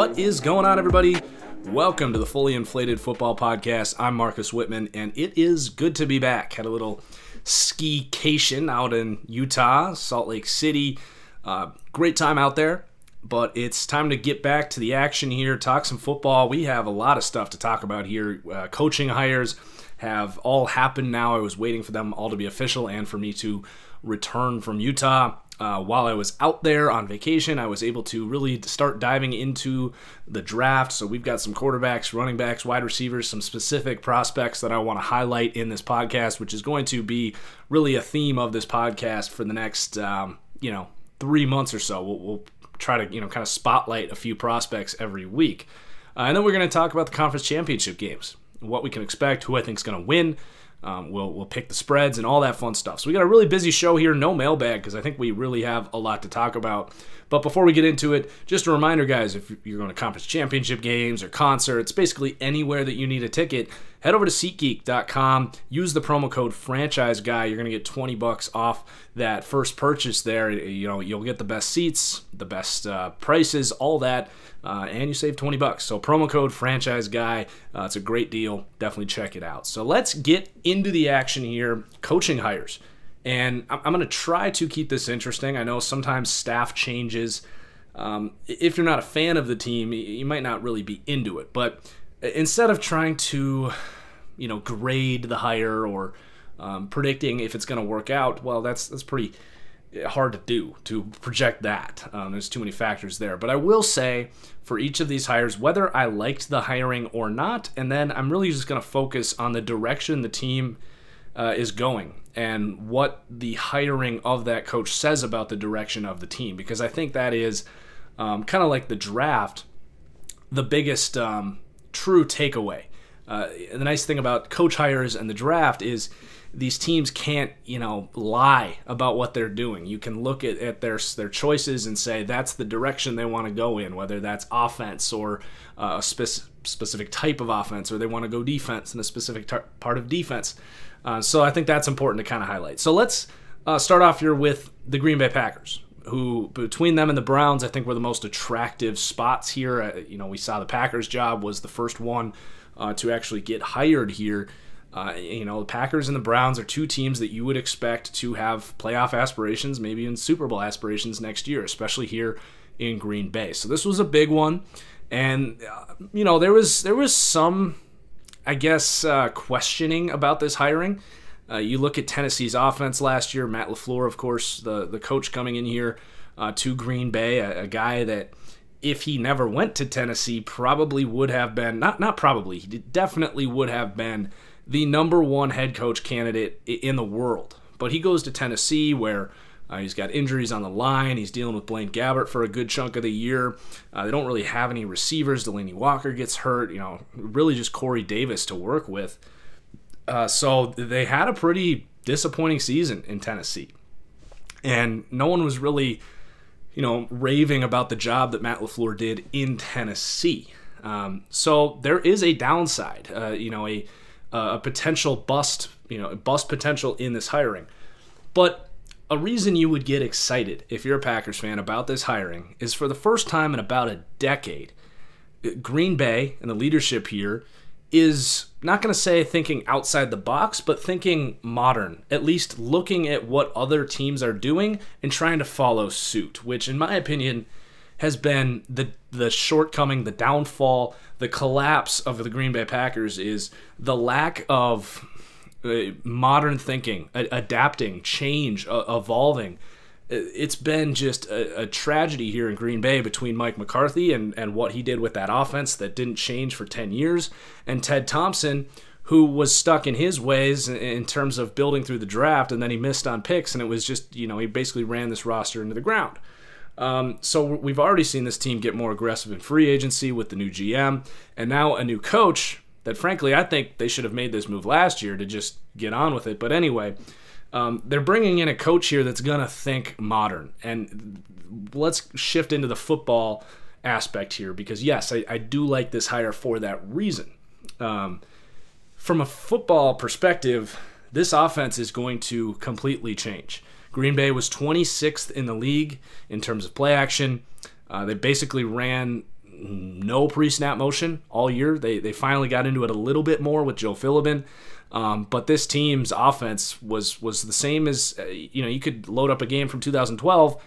What is going on, everybody? Welcome to the Fully Inflated Football Podcast. I'm Marcus Whitman, and it is good to be back. Had a little ski-cation out in Utah, Salt Lake City. Great time out there, but it's time to get back to the action here, talk some football. We have a lot of stuff to talk about here. Coaching hires have all happened now. I was waiting for them all to be official and for me to return from Utah. While I was out there on vacation, I was able to really start diving into the draft. So we've got some quarterbacks, running backs, wide receivers, some specific prospects that I want to highlight in this podcast, which is going to be really a theme of this podcast for the next, 3 months or so. We'll try to, kind of spotlight a few prospects every week. And then we're going to talk about the conference championship games, what we can expect, who I think is going to win. We'll pick the spreads and all that fun stuff. So we got a really busy show here, no mailbag, because I think we really have a lot to talk about. But before we get into it, just a reminder, guys, if you're going to conference championship games or concerts, basically anywhere that you need a ticket, head over to SeatGeek.com, use the promo code FranchiseGuy. You're going to get $20 off that first purchase there. You'll get the best seats, the best prices, all that, and you save $20. So promo code FranchiseGuy. It's a great deal. Definitely check it out. So let's get into the action here. Coaching hires. And I'm going to try to keep this interesting. I know sometimes staff changes. If you're not a fan of the team, you might not really be into it. But instead of trying to, grade the hire or predicting if it's going to work out, well, that's pretty hard to do, to project that. There's too many factors there. But I will say for each of these hires, whether I liked the hiring or not, and then I'm really just going to focus on the direction the team is going and what the hiring of that coach says about the direction of the team, because I think that is kind of like the draft, the biggest true takeaway. The nice thing about coach hires and the draft is these teams can't, lie about what they're doing. You can look at their choices and say that's the direction they want to go in, whether that's offense or a specific type of offense, or they want to go defense in a specific part of defense. So I think that's important to kind of highlight. So let's start off here with the Green Bay Packers, who between them and the Browns, I think were the most attractive spots here. We saw the Packers job was the first one to actually get hired here. The Packers and the Browns are two teams that you would expect to have playoff aspirations, maybe in Super Bowl aspirations next year, especially here in Green Bay. So this was a big one. And, there was some, questioning about this hiring. You look at Tennessee's offense last year, Matt LaFleur, of course, the coach coming in here to Green Bay, a guy that if he never went to Tennessee probably would have been, not probably, he definitely would have been the number one head coach candidate in the world. But he goes to Tennessee where he's got injuries on the line. He's dealing with Blaine Gabbert for a good chunk of the year. They don't really have any receivers. Delaney Walker gets hurt. Really just Corey Davis to work with. So they had a pretty disappointing season in Tennessee. And no one was really, raving about the job that Matt LaFleur did in Tennessee. So there is a downside, a potential bust potential in this hiring. But a reason you would get excited if you're a Packers fan about this hiring is for the first time in about a decade, Green Bay and the leadership here is not going to say thinking outside the box, but thinking modern, at least looking at what other teams are doing and trying to follow suit, which in my opinion has been the shortcoming, the downfall, the collapse of the Green Bay Packers is the lack of modern thinking, adapting, change, evolving. It's been just a tragedy here in Green Bay between Mike McCarthy and what he did with that offense that didn't change for 10 years, and Ted Thompson, who was stuck in his ways in terms of building through the draft, and then he missed on picks, and it was just, he basically ran this roster into the ground. So we've already seen this team get more aggressive in free agency with the new GM, and now a new coach that, frankly, I think they should have made this move last year to just get on with it. But anyway, they're bringing in a coach here that's going to think modern. And let's shift into the football aspect here because, yes, I do like this hire for that reason. From a football perspective, this offense is going to completely change. Green Bay was 26th in the league in terms of play action. They basically ran no pre-snap motion all year. They finally got into it a little bit more with Joe Philbin. But this team's offense was the same as, you could load up a game from 2012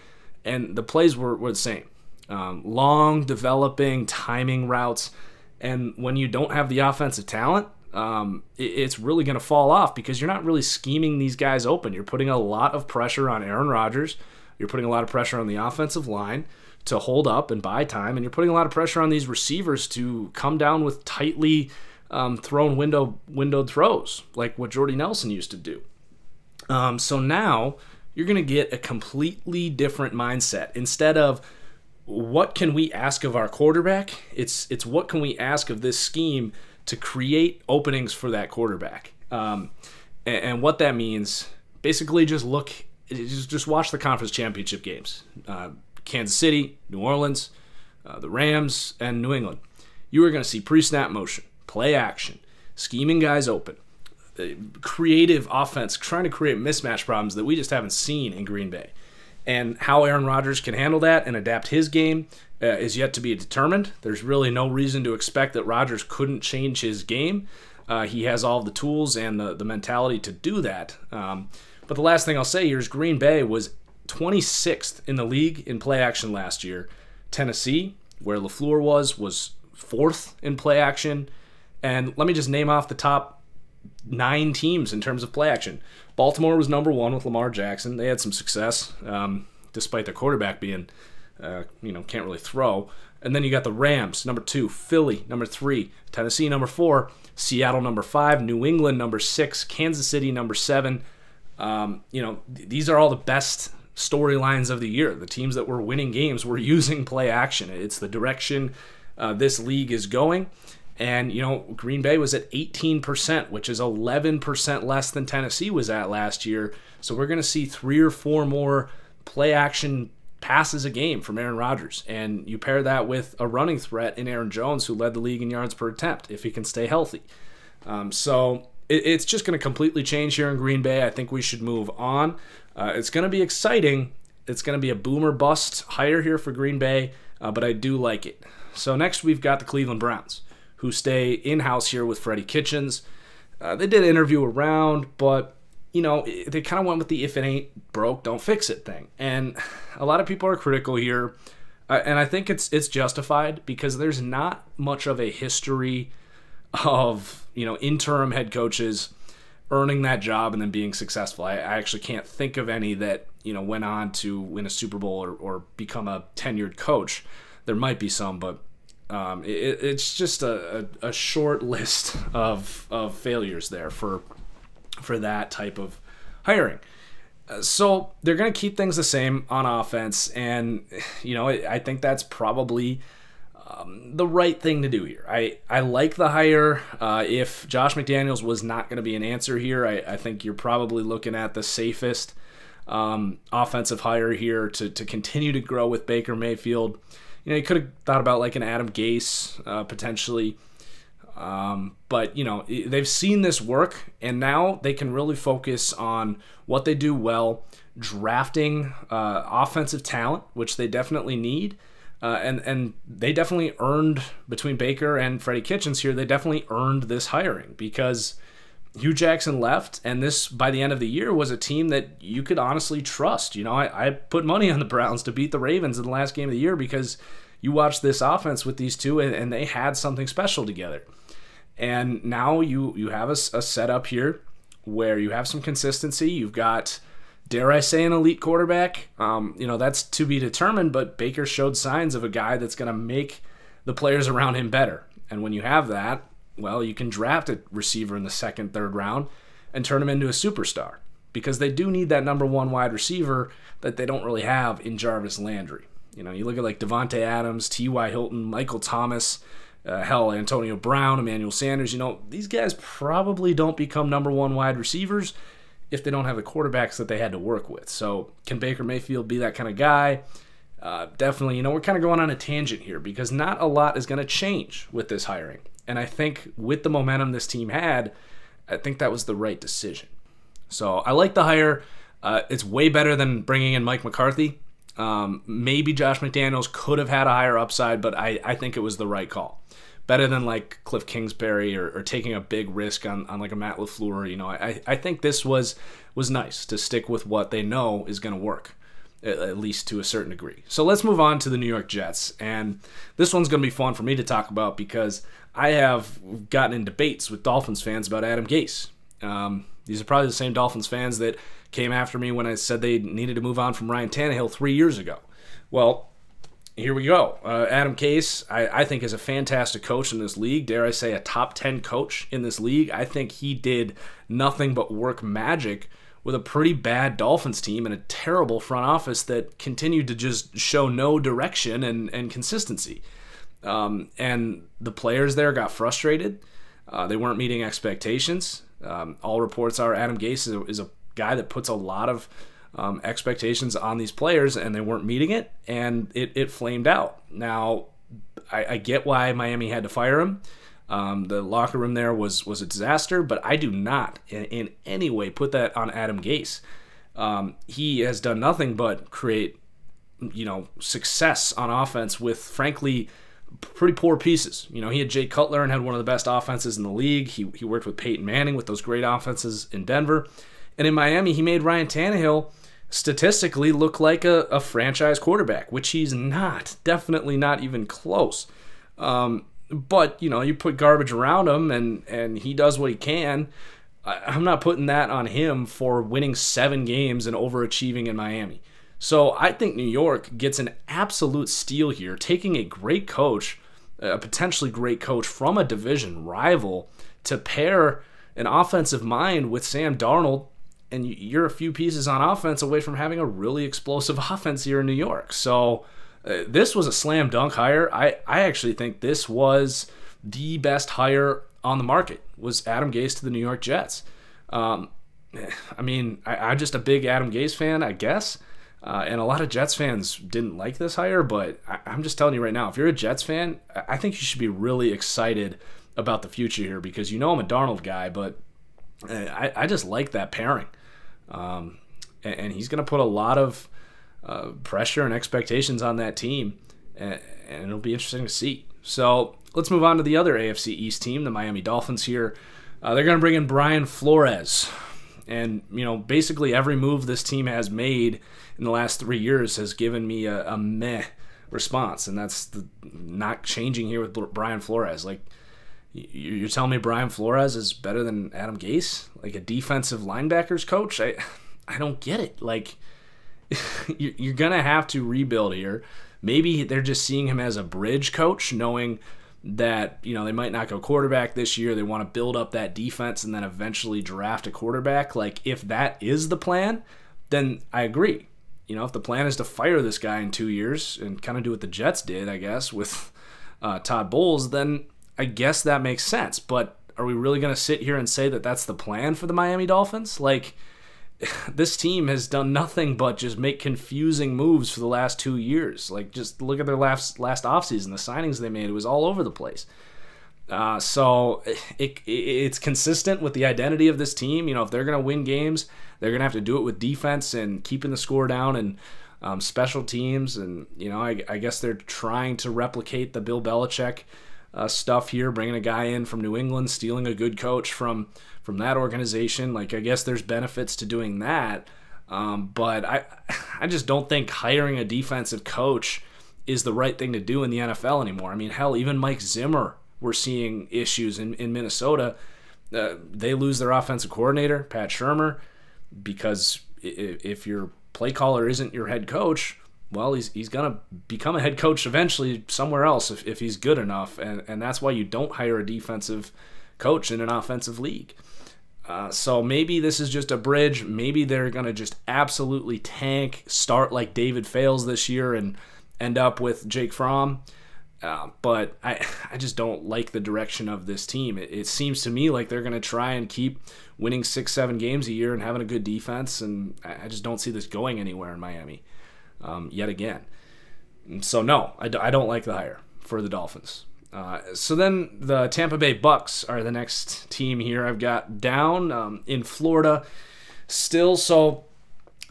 and the plays were the same. Long, developing, timing routes. And when you don't have the offensive talent, it's really going to fall off because you're not really scheming these guys open. You're putting a lot of pressure on Aaron Rodgers. You're putting a lot of pressure on the offensive line to hold up and buy time. And you're putting a lot of pressure on these receivers to come down with tightly thrown windowed throws, like what Jordy Nelson used to do. So now you're going to get a completely different mindset. Instead of what can we ask of our quarterback, it's what can we ask of this scheme to create openings for that quarterback. And what that means, basically just watch the conference championship games. Kansas City, New Orleans, the Rams, and New England. You are going to see pre-snap motion, play action, scheming guys open, creative offense, trying to create mismatch problems that we just haven't seen in Green Bay. And how Aaron Rodgers can handle that and adapt his game is yet to be determined. There's really no reason to expect that Rodgers couldn't change his game. He has all the tools and the mentality to do that. But the last thing I'll say here is Green Bay was 26th in the league in play action last year. Tennessee, where LaFleur was 4th in play action. And let me just name off the top 9 teams in terms of play action. Baltimore was number 1 with Lamar Jackson. They had some success, despite their quarterback being, can't really throw. And then you got the Rams, number 2, Philly, number 3, Tennessee, number 4, Seattle, number 5, New England, number 6, Kansas City, number 7. These are all the best storylines of the year. The teams that were winning games were using play action. It's the direction this league is going. And, Green Bay was at 18%, which is 11% less than Tennessee was at last year. So we're going to see 3 or 4 more play action passes a game from Aaron Rodgers. And you pair that with a running threat in Aaron Jones, who led the league in yards per attempt, if he can stay healthy. So it's just going to completely change here in Green Bay. I think we should move on. It's going to be exciting. It's going to be a boom or bust hire here for Green Bay, but I do like it. So next we've got the Cleveland Browns, who stay in-house here with Freddie Kitchens. They did interview around, but, they kind of went with the if it ain't broke, don't fix it thing. And a lot of people are critical here, and I think it's justified because there's not much of a history of, interim head coaches earning that job and then being successful. I actually can't think of any that, went on to win a Super Bowl or become a tenured coach. There might be some, but it's just a short list of failures there for that type of hiring. So they're going to keep things the same on offense, and I think that's probably the right thing to do here. I like the hire. If Josh McDaniels was not going to be an answer here, I think you're probably looking at the safest offensive hire here to continue to grow with Baker Mayfield. You could have thought about like an Adam Gase potentially. But, they've seen this work, and now they can really focus on what they do well, drafting offensive talent, which they definitely need. And they definitely earned, between Baker and Freddie Kitchens here, they definitely earned this hiring because Hugh Jackson left, and this, by the end of the year, was a team that you could honestly trust. I put money on the Browns to beat the Ravens in the last game of the year because you watched this offense with these two, and they had something special together. And now you have a setup here where you have some consistency. You've got, dare I say, an elite quarterback. That's to be determined, but Baker showed signs of a guy that's going to make the players around him better. And when you have that, well, you can draft a receiver in the 2nd, 3rd round and turn him into a superstar because they do need that number 1 wide receiver that they don't really have in Jarvis Landry. You look at like Devontae Adams, T.Y. Hilton, Michael Thomas, Antonio Brown, Emmanuel Sanders. These guys probably don't become number 1 wide receivers if they don't have the quarterbacks that they had to work with. So can Baker Mayfield be that kind of guy? Definitely. We're kind of going on a tangent here because not a lot is going to change with this hiring. And I think with the momentum this team had, I think that was the right decision. So I like the hire. It's way better than bringing in Mike McCarthy. Maybe Josh McDaniels could have had a higher upside, but I think it was the right call. Better than like Cliff Kingsbury or taking a big risk on like a Matt LaFleur. I think this was nice to stick with what they know is going to work, at least to a certain degree. So let's move on to the New York Jets. And this one's going to be fun for me to talk about because I have gotten in debates with Dolphins fans about Adam Gase. These are probably the same Dolphins fans that came after me when I said they needed to move on from Ryan Tannehill 3 years ago. Well, here we go. Adam Gase, I think, is a fantastic coach in this league. Dare I say a top 10 coach in this league. I think he did nothing but work magic with a pretty bad Dolphins team and a terrible front office that continued to just show no direction and consistency. And the players there got frustrated. They weren't meeting expectations. All reports are Adam Gase is a guy that puts a lot of expectations on these players, and they weren't meeting it, and it flamed out. Now, I get why Miami had to fire him. The locker room there was a disaster, but I do not in any way put that on Adam Gase. He has done nothing but create, success on offense with, frankly, pretty poor pieces. He had Jay Cutler and had one of the best offenses in the league. He worked with Peyton Manning with those great offenses in Denver. And in Miami, he made Ryan Tannehill statistically look like a franchise quarterback, which he's not. Definitely not even close. But, you put garbage around him and he does what he can. I'm not putting that on him for winning 7 games and overachieving in Miami. So I think New York gets an absolute steal here, taking a great coach, a potentially great coach from a division rival to pair an offensive mind with Sam Darnold, and you're a few pieces on offense away from having a really explosive offense here in New York. So this was a slam dunk hire. I actually think this was the best hire on the market, was Adam Gase to the New York Jets. I'm just a big Adam Gase fan, I guess. And a lot of Jets fans didn't like this hire, but I'm just telling you right now, if you're a Jets fan, I think you should be really excited about the future here because I'm a Darnold guy, but I just like that pairing. And he's going to put a lot of pressure and expectations on that team, and it'll be interesting to see. So let's move on to the other AFC East team, the Miami Dolphins here. They're going to bring in Brian Flores. And, basically every move this team has made in the last 3 years has given me a meh response. And that's not changing here with Brian Flores. Like, you're telling me Brian Flores is better than Adam Gase? Like a defensive linebackers coach? I don't get it. Like, you're going to have to rebuild here. Maybe they're just seeing him as a bridge coach, knowing that, they might not go quarterback this year. They want to build up that defense and then eventually draft a quarterback. Like, if that is the plan, then I agree. If the plan is to fire this guy in 2 years and kind of do what the Jets did, I guess, with Todd Bowles, then I guess that makes sense. But are we really going to sit here and say that that's the plan for the Miami Dolphins? Like, this team has done nothing but just make confusing moves for the last 2 years. Like, just look at their last offseason, the signings they made. It was all over the place. So it's consistent with the identity of this team. If they're going to win games, they're going to have to do it with defense and keeping the score down and special teams. And, I guess they're trying to replicate the Bill Belichick stuff here, bringing a guy in from New England, stealing a good coach from that organization. Like, I guess there's benefits to doing that. But I just don't think hiring a defensive coach is the right thing to do in the NFL anymore. I mean, hell, even Mike Zimmer, we're seeing issues in Minnesota. They lose their offensive coordinator, Pat Shurmur, because if your play caller isn't your head coach, well, he's going to become a head coach eventually somewhere else if he's good enough. And that's why you don't hire a defensive coach in an offensive league. So maybe this is just a bridge. Maybe they're going to just absolutely tank, start like David Fales this year and end up with Jake Fromm. But I just don't like the direction of this team. It seems to me like they're going to try and keep winning 6-7 games a year and having a good defense, and I just don't see this going anywhere in Miami yet again. So no, I don't like the hire for the Dolphins. So then the Tampa Bay Bucks are the next team here I've got down in Florida still. So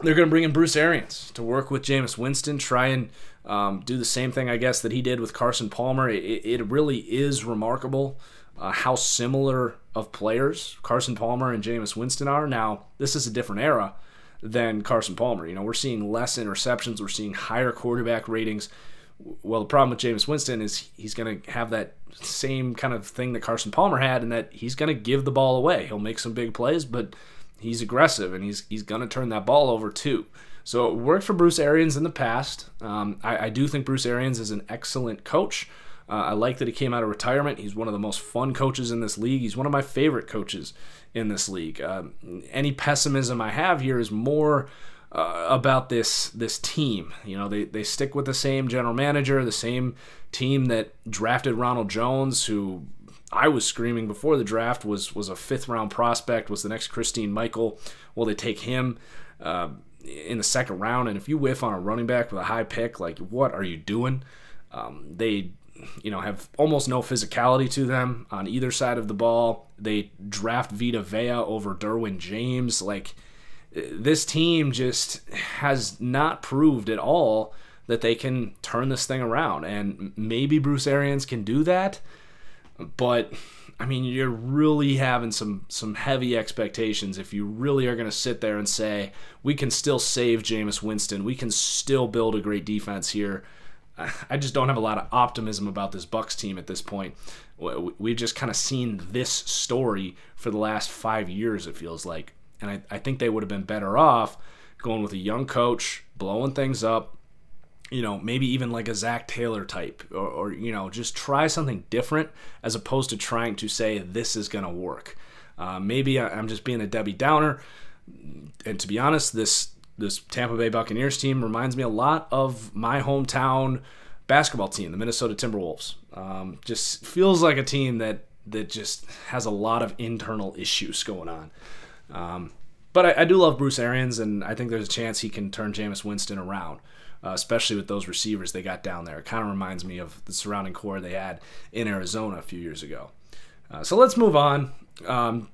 they're going to bring in Bruce Arians to work with Jameis Winston, try and do the same thing, I guess, that he did with Carson Palmer. It really is remarkable how similar of players Carson Palmer and Jameis Winston are. Now, this is a different era than Carson Palmer. You know, we're seeing less interceptions. We're seeing higher quarterback ratings. Well, the problem with Jameis Winston is he's going to have that same kind of thing that Carson Palmer had, and that he's going to give the ball away. He'll make some big plays, but he's aggressive, and he's going to turn that ball over too. So it worked for Bruce Arians in the past. I do think Bruce Arians is an excellent coach. I like that he came out of retirement. He's one of the most fun coaches in this league. He's one of my favorite coaches in this league. Any pessimism I have here is more about this team. You know, they stick with the same general manager, the same team that drafted Ronald Jones, who I was screaming before the draft was a 5th-round prospect, was the next Christine Michael. Well, they take him in the 2nd round, and if you whiff on a running back with a high pick, like, what are you doing? They have almost no physicality to them on either side of the ball. They draft Vita Vea over Derwin James. Like, this team just has not proved at all that they can turn this thing around, and maybe Bruce Arians can do that. But, I mean, you're really having some heavy expectations if you really are going to sit there and say, we can still save Jameis Winston. We can still build a great defense here. I just don't have a lot of optimism about this Bucs team at this point. We've just kind of seen this story for the last 5 years, it feels like. And I think they would have been better off going with a young coach, blowing things up, maybe even like a Zach Taylor type, or just try something different as opposed to trying to say this is going to work. Maybe I'm just being a Debbie Downer, and to be honest, this Tampa Bay Buccaneers team reminds me a lot of my hometown basketball team, the Minnesota Timberwolves. Just feels like a team that just has a lot of internal issues going on. But I do love Bruce Arians, and I think there's a chance he can turn Jameis Winston around. Especially with those receivers they got down there. It kind of reminds me of the surrounding core they had in Arizona a few years ago. So let's move on. I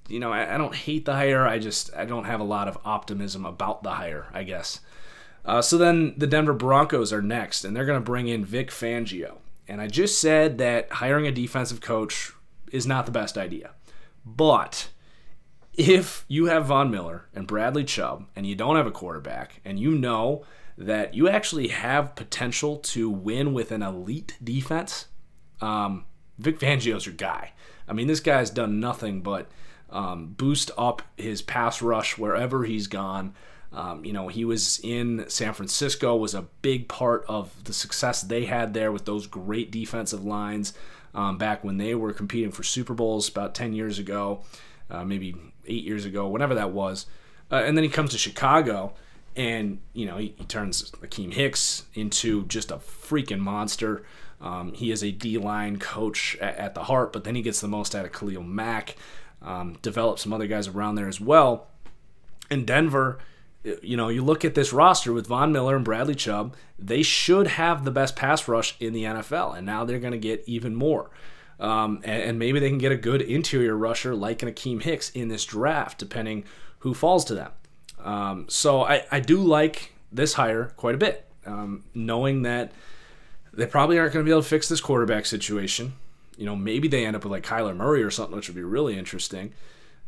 don't hate the hire. I don't have a lot of optimism about the hire, I guess. So then the Denver Broncos are next, and they're going to bring in Vic Fangio. And I just said that hiring a defensive coach is not the best idea. But if you have Von Miller and Bradley Chubb, and you don't have a quarterback, and you know that you actually have potential to win with an elite defense, Vic Fangio's your guy. I mean, this guy's done nothing but boost up his pass rush wherever he's gone. He was in San Francisco, was a big part of the success they had there with those great defensive lines back when they were competing for Super Bowls about 10 years ago, maybe 8 years ago, whenever that was. And then he comes to Chicago, and, he turns Akeem Hicks into just a freaking monster. He is a D-line coach at the heart, but then he gets the most out of Khalil Mack, develops some other guys around there as well. In Denver, you look at this roster with Von Miller and Bradley Chubb, they should have the best pass rush in the NFL, and now they're going to get even more. And maybe they can get a good interior rusher like an Akeem Hicks in this draft, depending who falls to them. So I do like this hire quite a bit, knowing that they probably aren't going to be able to fix this quarterback situation. Maybe they end up with like Kyler Murray or something, which would be really interesting.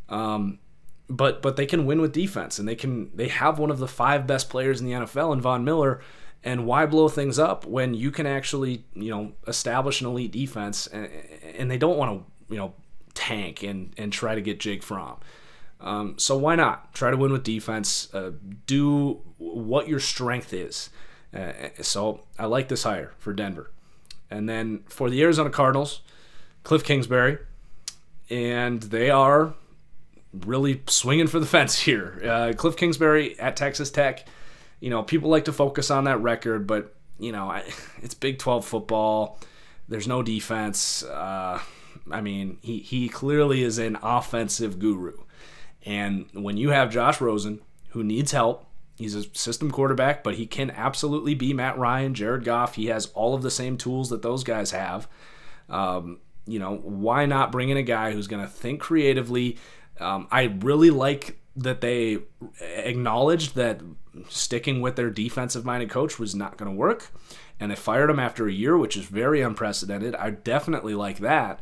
But they can win with defense, and they have one of the 5 best players in the NFL in Von Miller. And why blow things up when you can actually, establish an elite defense, and they don't want to, tank and try to get Jake Fromm. So why not try to win with defense? Do what your strength is. So I like this hire for Denver. And then for the Arizona Cardinals, Cliff Kingsbury, and they are really swinging for the fence here. Cliff Kingsbury at Texas Tech. People like to focus on that record, but it's Big 12 football. There's no defense. He clearly is an offensive guru. And when you have Josh Rosen, who needs help, he's a system quarterback, but he can absolutely be Matt Ryan, Jared Goff. He has all of the same tools that those guys have. Why not bring in a guy who's going to think creatively? I really like that they acknowledged that sticking with their defensive-minded coach was not going to work, and they fired him after a year, which is very unprecedented. I definitely like that.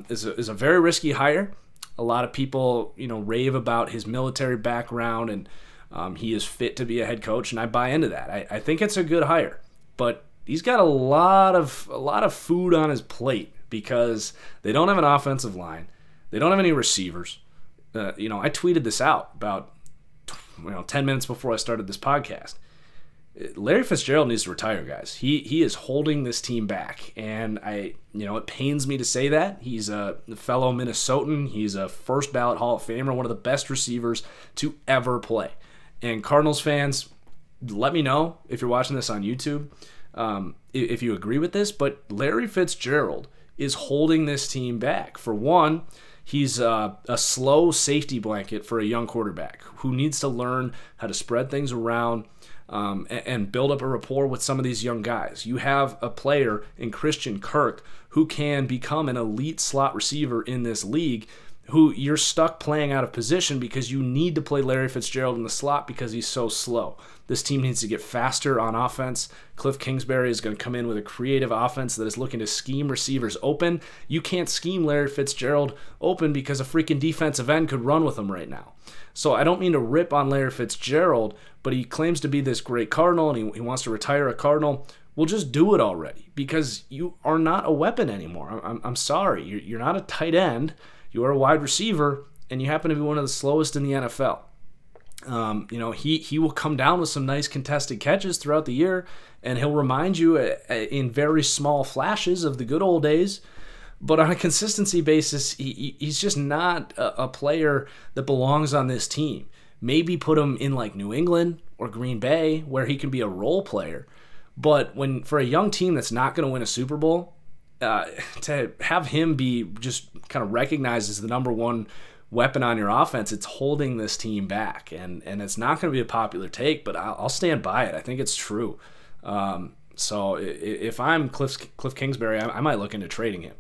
Is a very risky hire. A lot of people, rave about his military background, and he is fit to be a head coach, and I buy into that. I think it's a good hire, but he's got a lot of food on his plate because they don't have an offensive line, they don't have any receivers. I tweeted this out about 10 minutes before I started this podcast. Larry Fitzgerald needs to retire, guys. He is holding this team back, and it pains me to say that. He's a fellow Minnesotan. He's a first ballot Hall of Famer, one of the best receivers to ever play. And Cardinals fans, let me know if you're watching this on YouTube, if you agree with this. But Larry Fitzgerald is holding this team back. For one, he's a slow safety blanket for a young quarterback who needs to learn how to spread things around and build up a rapport with some of these young guys. You have a player in Christian Kirk who can become an elite slot receiver in this league, who you're stuck playing out of position because you need to play Larry Fitzgerald in the slot because he's so slow. This team needs to get faster on offense. Cliff Kingsbury is going to come in with a creative offense that is looking to scheme receivers open. You can't scheme Larry Fitzgerald open because a freaking defensive end could run with him right now. So I don't mean to rip on Larry Fitzgerald, but he claims to be this great Cardinal and he wants to retire a Cardinal. Well, just do it already because you are not a weapon anymore. I'm sorry. You're not a tight end. You are a wide receiver, and you happen to be one of the slowest in the NFL. He will come down with some nice contested catches throughout the year, and he'll remind you in very small flashes of the good old days. But on a consistency basis, he's just not a player that belongs on this team. Maybe put him in like New England or Green Bay where he can be a role player. But for a young team that's not going to win a Super Bowl, to have him be just kind of recognized as the number one weapon on your offense, it's holding this team back. And it's not going to be a popular take, but I'll stand by it. I think it's true. So if I'm Cliff Kingsbury, I might look into trading him.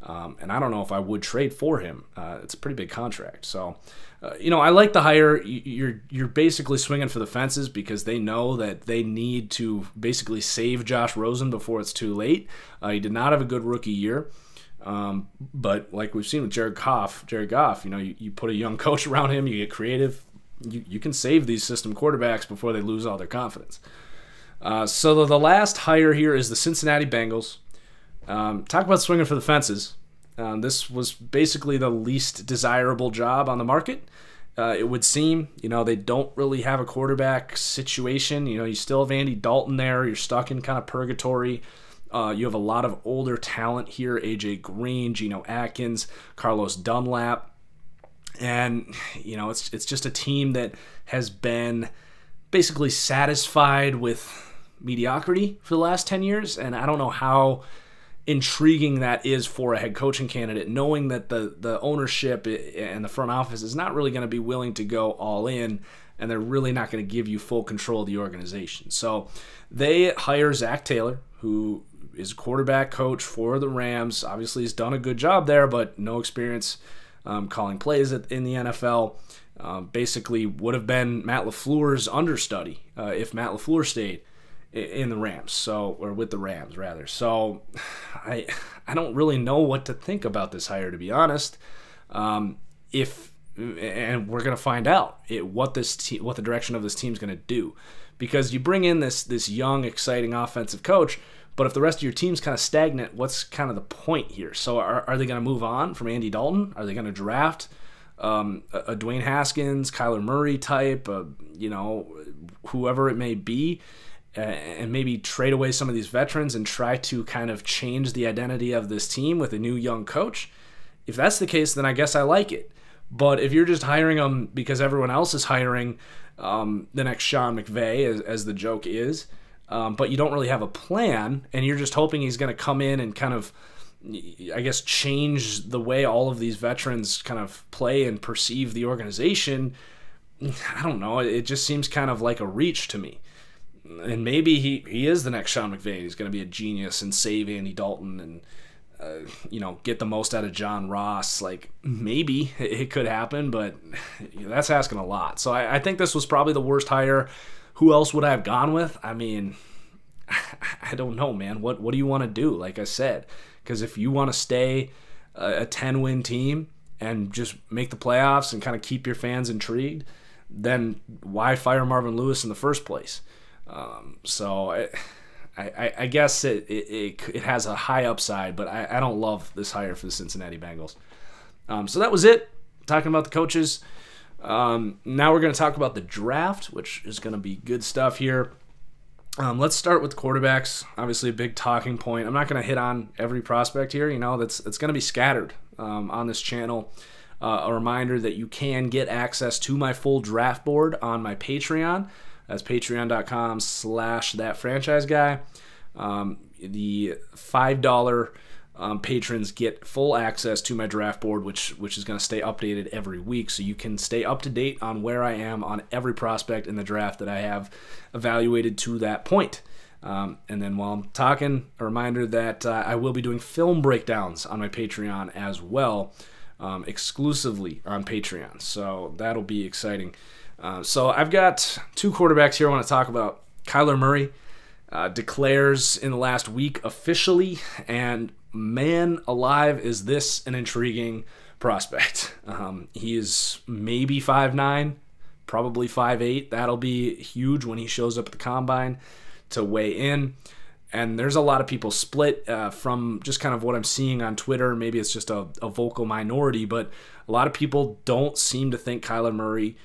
And I don't know if I would trade for him. It's a pretty big contract. So, I like the hire. You're basically swinging for the fences because they know that they need to basically save Josh Rosen before it's too late. He did not have a good rookie year. But like we've seen with Jared Goff, you put a young coach around him, you get creative, you can save these system quarterbacks before they lose all their confidence. So the last hire here is the Cincinnati Bengals. Talk about swinging for the fences. This was basically the least desirable job on the market. It would seem, they don't really have a quarterback situation. You still have Andy Dalton there. You're stuck in kind of purgatory. You have a lot of older talent here, AJ Green, Geno Atkins, Carlos Dunlap. And, it's just a team that has been basically satisfied with mediocrity for the last 10 years. And I don't know how intriguing that is for a head coaching candidate, knowing that the ownership and the front office is not really going to be willing to go all in, and they're really not going to give you full control of the organization. So they hire Zach Taylor, who is a quarterback coach for the Rams. Obviously, he's done a good job there, but no experience calling plays in the NFL. Basically would have been Matt LaFleur's understudy if Matt LaFleur stayed in the Rams, or with the Rams rather. So I don't really know what to think about this hire, to be honest. And we're gonna find out what the direction of this team's gonna do, because you bring in this young, exciting offensive coach, but if the rest of your team's kind of stagnant, what's kind of the point here? So are they gonna move on from Andy Dalton? Are they gonna draft a Dwayne Haskins, Kyler Murray type, whoever it may be? And maybe trade away some of these veterans and try to kind of change the identity of this team with a new young coach? If that's the case, then I guess I like it. But if you're just hiring them because everyone else is hiring the next Sean McVay, as the joke is, but you don't really have a plan, and you're just hoping he's going to come in and kind of, I guess, change the way all of these veterans kind of play and perceive the organization, I don't know. It just seems kind of like a reach to me. And maybe he is the next Sean McVay. He's going to be a genius and save Andy Dalton. And get the most out of John Ross. Like, maybe it could happen, but that's asking a lot. So I think this was probably the worst hire. Who else would I have gone with? I mean, I don't know, man. What do you want to do? Like I said, because if you want to stay a 10-win team and just make the playoffs and kind of keep your fans intrigued, then why fire Marvin Lewis in the first place? So I guess it has a high upside, but I don't love this hire for the Cincinnati Bengals. So that was it, talking about the coaches. Now we're going to talk about the draft, which is going to be good stuff here. Let's start with quarterbacks. Obviously a big talking point. I'm not going to hit on every prospect here. That's going to be scattered on this channel. A reminder that you can get access to my full draft board on my Patreon. That's patreon.com/ThatFranchiseGuy. The $5 patrons get full access to my draft board, which is going to stay updated every week, so you can stay up to date on where I am on every prospect in the draft that I have evaluated to that point. And then while I'm talking, a reminder that I will be doing film breakdowns on my Patreon as well, exclusively on Patreon. So that'll be exciting. So I've got two quarterbacks here I want to talk about. Kyler Murray declares in the last week officially, and man alive, is this an intriguing prospect. He is maybe 5'9", probably 5'8". That'll be huge when he shows up at the combine to weigh in. And there's a lot of people split from just kind of what I'm seeing on Twitter. Maybe it's just a vocal minority, but a lot of people don't seem to think Kyler Murray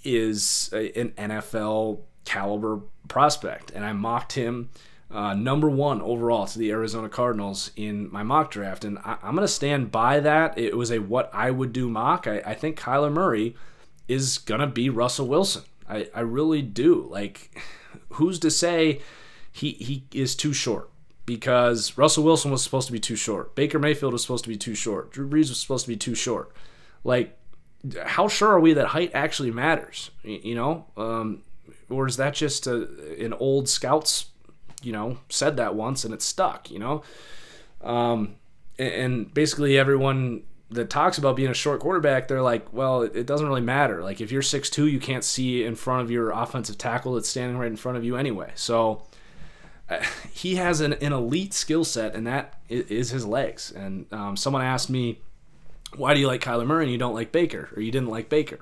is an NFL caliber prospect. And I mocked him number 1 overall to the Arizona Cardinals in my mock draft. And I'm going to stand by that. It was a what I would do mock. I think Kyler Murray is going to be Russell Wilson. I really do. Like, who's to say he is too short? Because Russell Wilson was supposed to be too short. Baker Mayfield was supposed to be too short. Drew Brees was supposed to be too short. Like, how sure are we that height actually matters? Or is that just an old scouts, said that once and it stuck, And basically everyone that talks about being a short quarterback, they're like, well, it doesn't really matter. Like, if you're 6'2", you can't see in front of your offensive tackle that's standing right in front of you anyway. So he has an elite skill set, and that is his legs. And someone asked me, why do you like Kyler Murray and you don't like Baker, or you didn't like Baker?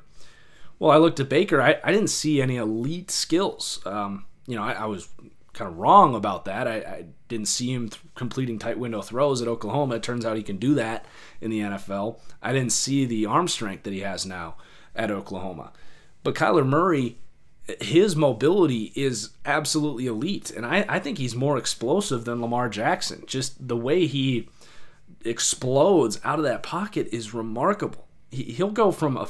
Well, I looked at Baker. I didn't see any elite skills. I was kind of wrong about that. I didn't see him completing tight window throws at Oklahoma. It turns out he can do that in the NFL. I didn't see the arm strength that he has now at Oklahoma. But Kyler Murray, his mobility is absolutely elite, and I think he's more explosive than Lamar Jackson. Just the way he explodes out of that pocket is remarkable. He'll go from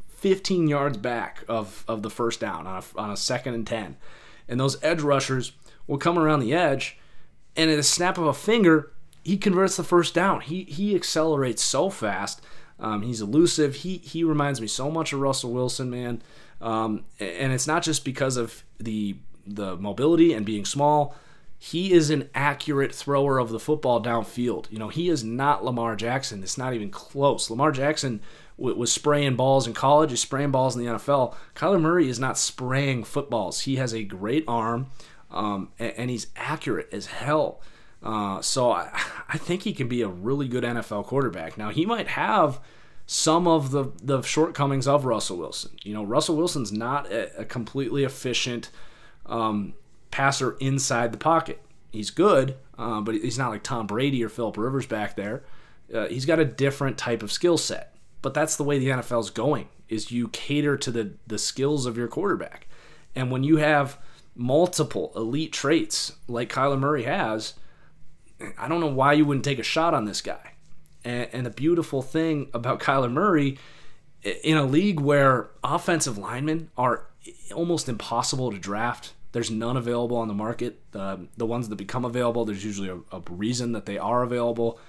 15 yards back of the first down on a 2nd and 10. And those edge rushers will come around the edge, and at a snap of a finger, he converts the first down. He accelerates so fast. He's elusive. He reminds me so much of Russell Wilson, man. And it's not just because of the mobility and being small. He is an accurate thrower of the football downfield. He is not Lamar Jackson. It's not even close. Lamar Jackson was spraying balls in college. He's spraying balls in the NFL. Kyler Murray is not spraying footballs. He has a great arm, and he's accurate as hell. So I think he can be a really good NFL quarterback. Now, he might have some of the shortcomings of Russell Wilson. Russell Wilson's not a completely efficient passer inside the pocket. He's good, but he's not like Tom Brady or Phillip Rivers back there. He's got a different type of skill set. But that's the way the NFL's going, is you cater to the skills of your quarterback. And when you have multiple elite traits like Kyler Murray has, I don't know why you wouldn't take a shot on this guy. And the beautiful thing about Kyler Murray, in a league where offensive linemen are almost impossible to draft, there's none available on the market. The ones that become available, there's usually a reason that they are available.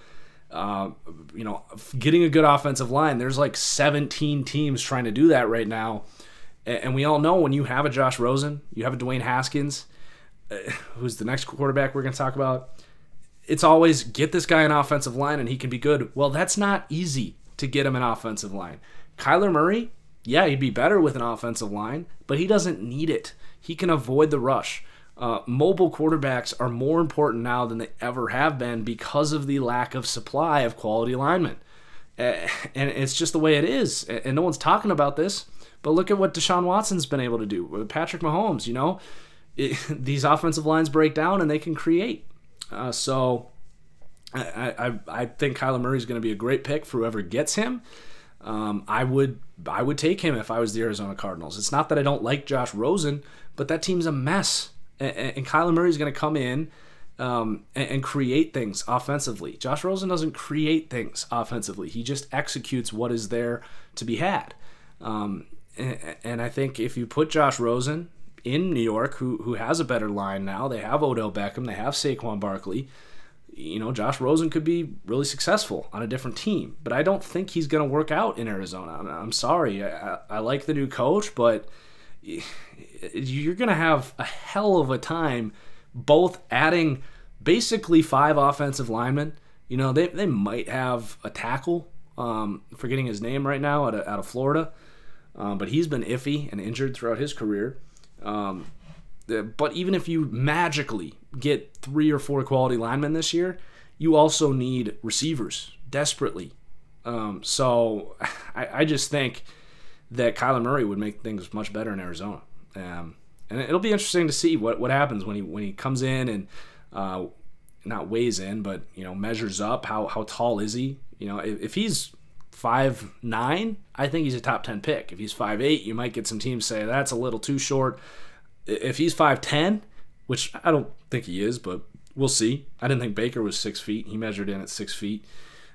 Getting a good offensive line, there's like 17 teams trying to do that right now. And we all know when you have a Josh Rosen, you have a Dwayne Haskins, who's the next quarterback we're going to talk about, it's always get this guy an offensive line and he can be good. Well, that's not easy to get him an offensive line. Kyler Murray, yeah, he'd be better with an offensive line, but he doesn't need it. He can avoid the rush. Mobile quarterbacks are more important now than they ever have been because of the lack of supply of quality linemen. And it's just the way it is. And no one's talking about this, but look at what Deshaun Watson's been able to do with Patrick Mahomes. These offensive lines break down and they can create. So I think Kyler Murray is going to be a great pick for whoever gets him. I would take him if I was the Arizona Cardinals. It's not that I don't like Josh Rosen, but that team's a mess. And Kyler Murray is going to come in and create things offensively. Josh Rosen doesn't create things offensively. He just executes what is there to be had. And I think if you put Josh Rosen in New York, who has a better line now, they have Odell Beckham, they have Saquon Barkley, Josh Rosen could be really successful on a different team. But I don't think he's going to work out in Arizona. I'm sorry. I like the new coach, but you're going to have a hell of a time both adding basically 5 offensive linemen. They might have a tackle, forgetting his name right now, out of Florida. But he's been iffy and injured throughout his career. But even if you magically get 3 or 4 quality linemen this year, you also need receivers desperately. So I just think that Kyler Murray would make things much better in Arizona. And it'll be interesting to see what happens when he comes in and not weighs in, but measures up. How tall is he? If he's 5'9", I think he's a top 10 pick. If he's 5'8", you might get some teams say that's a little too short. If he's 5'10", which I don't think he is, but we'll see. I didn't think Baker was 6 feet. He measured in at 6 feet.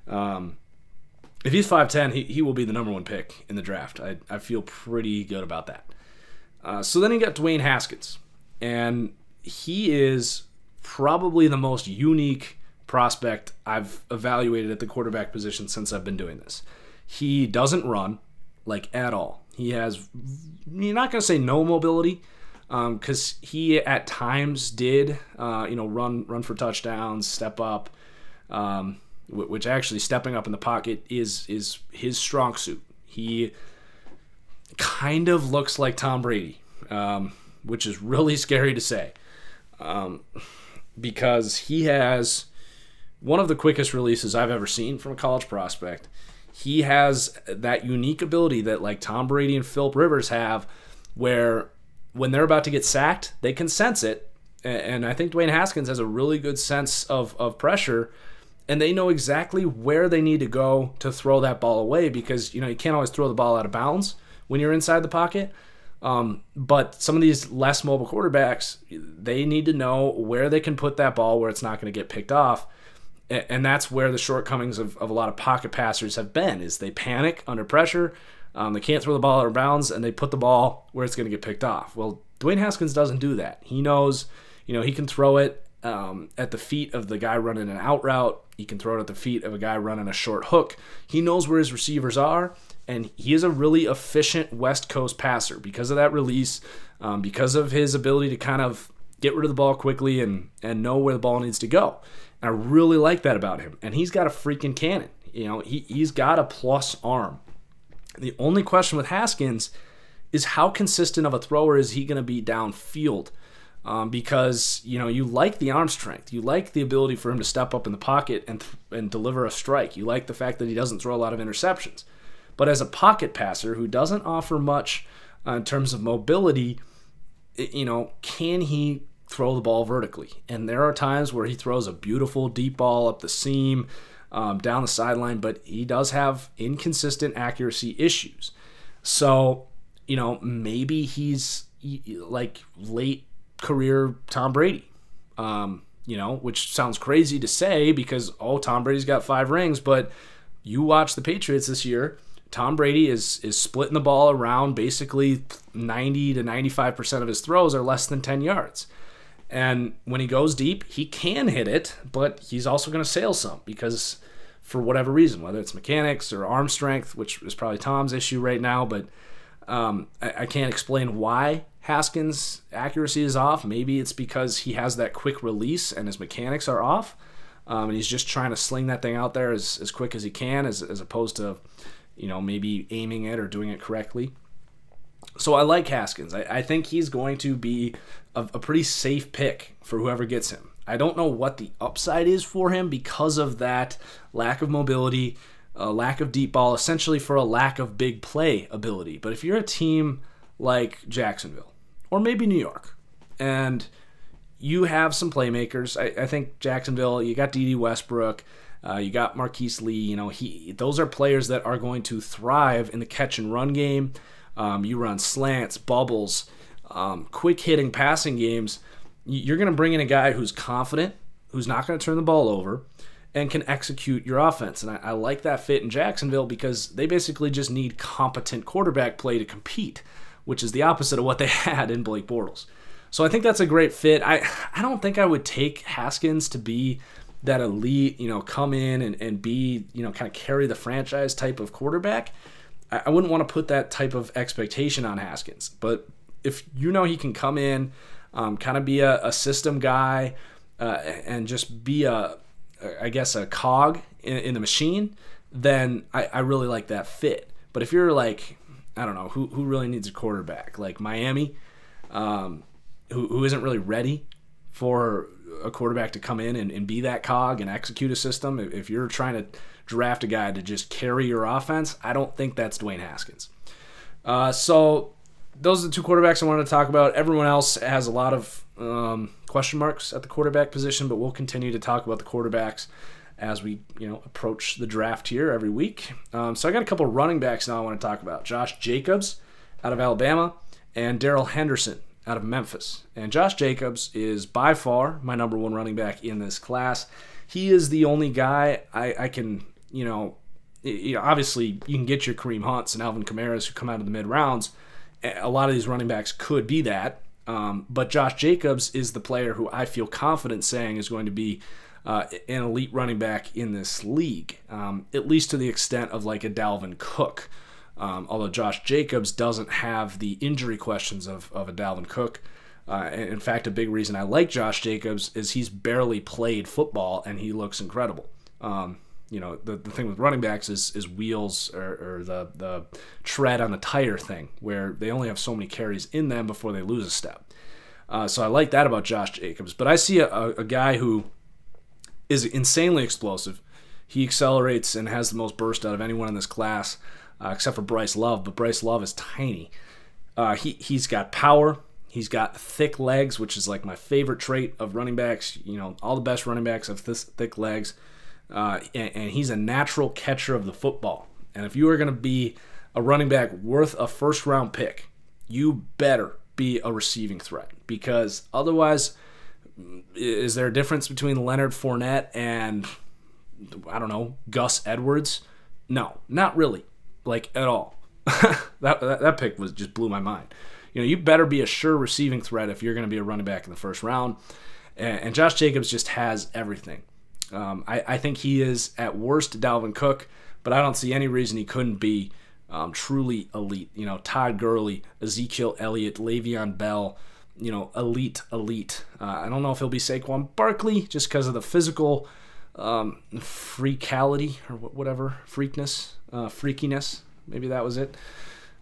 If he's 5'10", he will be the number 1 pick in the draft. I feel pretty good about that. So then you got Dwayne Haskins, and he is probably the most unique prospect I've evaluated at the quarterback position since I've been doing this. He doesn't run, at all. He has, you're not going to say no mobility, because he at times did, run for touchdowns, step up, which actually stepping up in the pocket is his strong suit. He kind of looks like Tom Brady, which is really scary to say, because he has one of the quickest releases I've ever seen from a college prospect. He has that unique ability that Tom Brady and Philip Rivers have, where when they're about to get sacked, they can sense it. And I think Dwayne Haskins has a really good sense of pressure, and they know exactly where they need to go to throw that ball away, because you can't always throw the ball out of bounds when you're inside the pocket. But some of these less mobile quarterbacks, they need to know where they can put that ball where it's not going to get picked off. And that's where the shortcomings of a lot of pocket passers have been, is they panic under pressure, they can't throw the ball out of bounds, and they put the ball where it's going to get picked off. Well, Dwayne Haskins doesn't do that. He knows, he can throw it at the feet of the guy running an out route. He can throw it at the feet of a guy running a short hook. He knows where his receivers are, and he is a really efficient West Coast passer because of that release, because of his ability to kind of get rid of the ball quickly and know where the ball needs to go. And I really like that about him. And he's got a freaking cannon. He's got a plus arm. The only question with Haskins is how consistent of a thrower is he going to be downfield? Because, you like the arm strength. You like the ability for him to step up in the pocket and deliver a strike. You like the fact that he doesn't throw a lot of interceptions. But as a pocket passer who doesn't offer much in terms of mobility, can he throw the ball vertically? And there are times where he throws a beautiful deep ball up the seam, down the sideline, but he does have inconsistent accuracy issues. So, maybe he's like late career Tom Brady, which sounds crazy to say because, Tom Brady's got 5 rings, but you watch the Patriots this year, Tom Brady is splitting the ball around. Basically 90 to 95% of his throws are less than 10 yards. And when he goes deep, he can hit it, but he's also going to sail some because for whatever reason, whether it's mechanics or arm strength, which is probably Tom's issue right now, but I can't explain why Haskins' accuracy is off. Maybe it's because he has that quick release and his mechanics are off. and he's just trying to sling that thing out there as quick as he can, as opposed to, maybe aiming it or doing it correctly. So I like Haskins. I think he's going to be a pretty safe pick for whoever gets him. I don't know what the upside is for him because of that lack of mobility, lack of deep ball, essentially for a lack of big play ability. But if you're a team like Jacksonville or maybe New York and you have some playmakers, I think Jacksonville, you got D.D. Westbrook, you got Marquise Lee, those are players that are going to thrive in the catch and run game. You run slants, bubbles, quick hitting passing games. You're going to bring in a guy who's confident, who's not going to turn the ball over, and can execute your offense. And I like that fit in Jacksonville because they basically just need competent quarterback play to compete, which is the opposite of what they had in Blake Bortles. So I think that's a great fit. I don't think I would take Haskins to be that elite, come in and be, kind of carry the franchise type of quarterback. I wouldn't want to put that type of expectation on Haskins. But if he can come in, kind of be a system guy, and just be a cog in the machine, then I really like that fit. But if you're like, I don't know, who really needs a quarterback? Like Miami, who isn't really ready for a quarterback to come in and be that cog and execute a system. If you're trying to draft a guy to just carry your offense, I don't think that's Dwayne Haskins. So those are the two quarterbacks I wanted to talk about. Everyone else has a lot of question marks at the quarterback position, but we'll continue to talk about the quarterbacks as we approach the draft here every week. So I got a couple of running backs now I want to talk about. Josh Jacobs out of Alabama and Darryl Henderson out of Memphis. And Josh Jacobs is by far my number one running back in this class. He is the only guy I can, obviously you can get your Kareem Hunts and Alvin Kamara's who come out of the mid-rounds. A lot of these running backs could be that. But Josh Jacobs is the player who I feel confident saying is going to be an elite running back in this league, at least to the extent of like a Dalvin Cook. Although Josh Jacobs doesn't have the injury questions of a Dalvin Cook. In fact, a big reason I like Josh Jacobs is he's barely played football and he looks incredible. The thing with running backs is wheels or the tread on the tire thing, where they only have so many carries in them before they lose a step. So I like that about Josh Jacobs. But I see a guy who is insanely explosive. He accelerates and has the most burst out of anyone in this class, except for Bryce Love. But Bryce Love is tiny. He's got power. He's got thick legs, which is like my favorite trait of running backs. All the best running backs have thick legs. And he's a natural catcher of the football. And if you are going to be a running back worth a first-round pick, you better be a receiving threat. Because otherwise, is there a difference between Leonard Fournette and, I don't know, Gus Edwards? No, not really, like at all. That pick just blew my mind. You better be a sure receiving threat if you're going to be a running back in the first round. And Josh Jacobs just has everything. I think he is at worst Dalvin Cook, but I don't see any reason he couldn't be truly elite. Todd Gurley, Ezekiel Elliott, Le'Veon Bell, elite. I don't know if he'll be Saquon Barkley just because of the physical freakality or whatever, freakiness. Maybe that was it.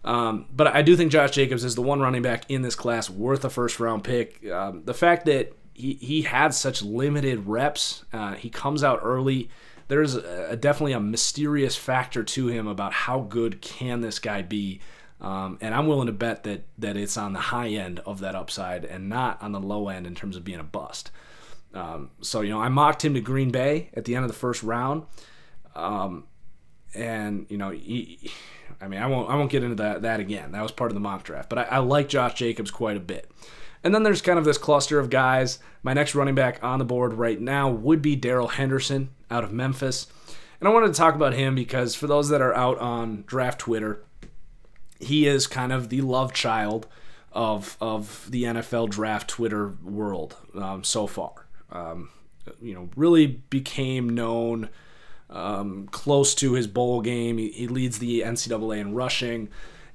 But I do think Josh Jacobs is the one running back in this class worth a first-round pick. The fact that he had such limited reps, he comes out early. There's definitely a mysterious factor to him about how good can this guy be. And I'm willing to bet that it's on the high end of that upside and not on the low end in terms of being a bust. So I mocked him to Green Bay at the end of the first round. And I won't get into that again. That was part of the mock draft. But I like Josh Jacobs quite a bit. And then there's kind of this cluster of guys. My next running back on the board right now would be Darryl Henderson out of Memphis. And I wanted to talk about him because for those that are out on draft Twitter, he is kind of the love child of the NFL draft Twitter world so far. Really became known close to his bowl game. He leads the NCAA in rushing.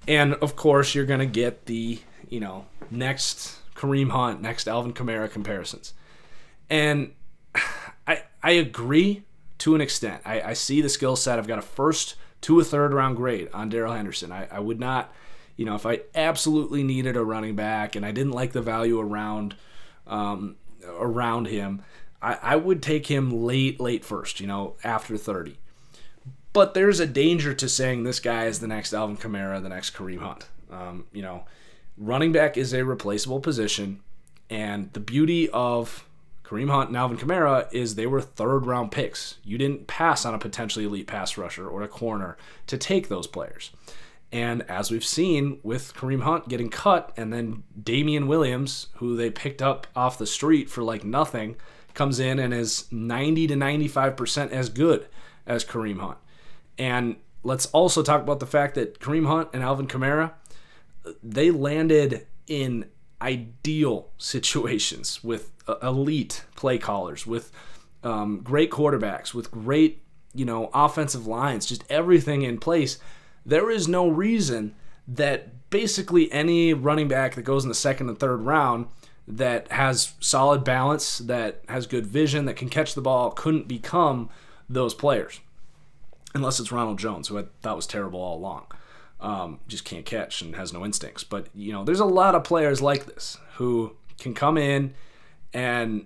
And, of course, you're going to get the, next Kareem Hunt, next Alvin Kamara comparisons. And I agree to an extent. I see the skill set. I've got a first to a third round grade on Darryl Henderson. I would not, if I absolutely needed a running back and I didn't like the value around him, I would take him late first, after 30. But there's a danger to saying this guy is the next Alvin Kamara, the next Kareem Hunt. Running back is a replaceable position, and the beauty of Kareem Hunt and Alvin Kamara is they were third-round picks. You didn't pass on a potentially elite pass rusher or a corner to take those players. And as we've seen with Kareem Hunt getting cut, and then Damian Williams, who they picked up off the street for like nothing, comes in and is 90 to 95% as good as Kareem Hunt. And let's also talk about the fact that Kareem Hunt and Alvin Kamara, they landed in ideal situations with elite play callers, with great quarterbacks, with great, offensive lines, just everything in place. There is no reason that basically any running back that goes in the second and third round that has solid balance, that has good vision, that can catch the ball, couldn't become those players. Unless it's Ronald Jones, who I thought was terrible all along. Just can't catch and has no instincts. But, there's a lot of players like this who can come in and,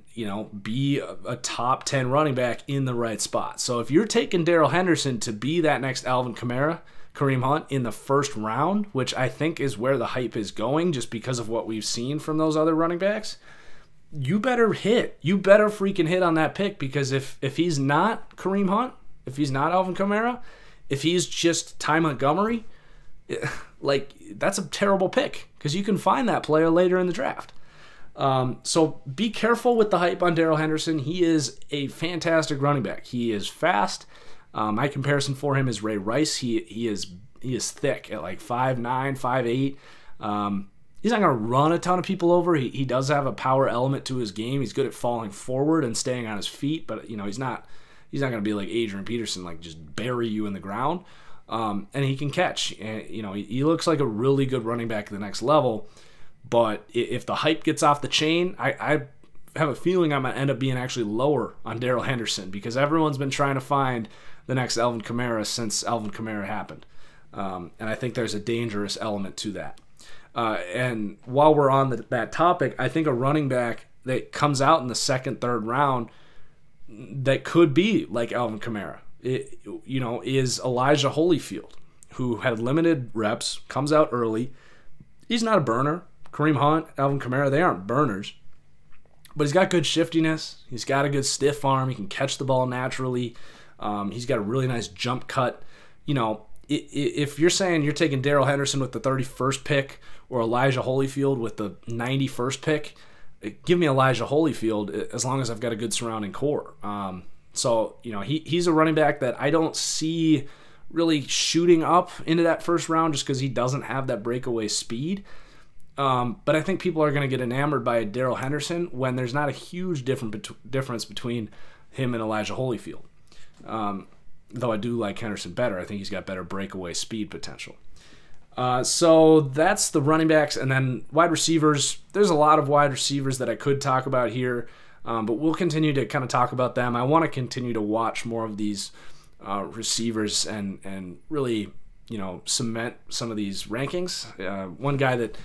be a top 10 running back in the right spot. So if you're taking Darryl Henderson to be that next Alvin Kamara, Kareem Hunt in the first round, which I think is where the hype is going just because of what we've seen from those other running backs, you better hit. You better freaking hit on that pick, because if he's not Kareem Hunt, if he's not Alvin Kamara, if he's just Ty Montgomery, that's a terrible pick, because you can find that player later in the draft. So be careful with the hype on Darryl Henderson. He is a fantastic running back. He is fast. My comparison for him is Ray Rice. He is thick at like 5'9", 5'8". He's not going to run a ton of people over. He does have a power element to his game. He's good at falling forward and staying on his feet, but he's not going to be like Adrian Peterson, like just bury you in the ground. And he can catch. And, he looks like a really good running back at the next level. But if the hype gets off the chain, I have a feeling I'm going to end up being actually lower on Darryl Henderson, because everyone's been trying to find the next Alvin Kamara since Alvin Kamara happened. And I think there's a dangerous element to that. And while we're on that topic, I think a running back that comes out in the second, third round that could be like Alvin Kamara, is Elijah Holyfield, who had limited reps, comes out early. He's not a burner. Kareem Hunt, Alvin Kamara, they aren't burners. But he's got good shiftiness. He's got a good stiff arm. He can catch the ball naturally. He's got a really nice jump cut. If you're saying you're taking Darryl Henderson with the 31st pick or Elijah Holyfield with the 91st pick, give me Elijah Holyfield as long as I've got a good surrounding core. So he's a running back that I don't see really shooting up into that first round just because he doesn't have that breakaway speed. But I think people are going to get enamored by Darryl Henderson when there's not a huge difference between him and Elijah Holyfield. Though I do like Henderson better. I think he's got better breakaway speed potential. So that's the running backs. And then wide receivers, there's a lot of wide receivers that I could talk about here, but we'll continue to kind of talk about them. I want to continue to watch more of these receivers and really, cement some of these rankings. One guy that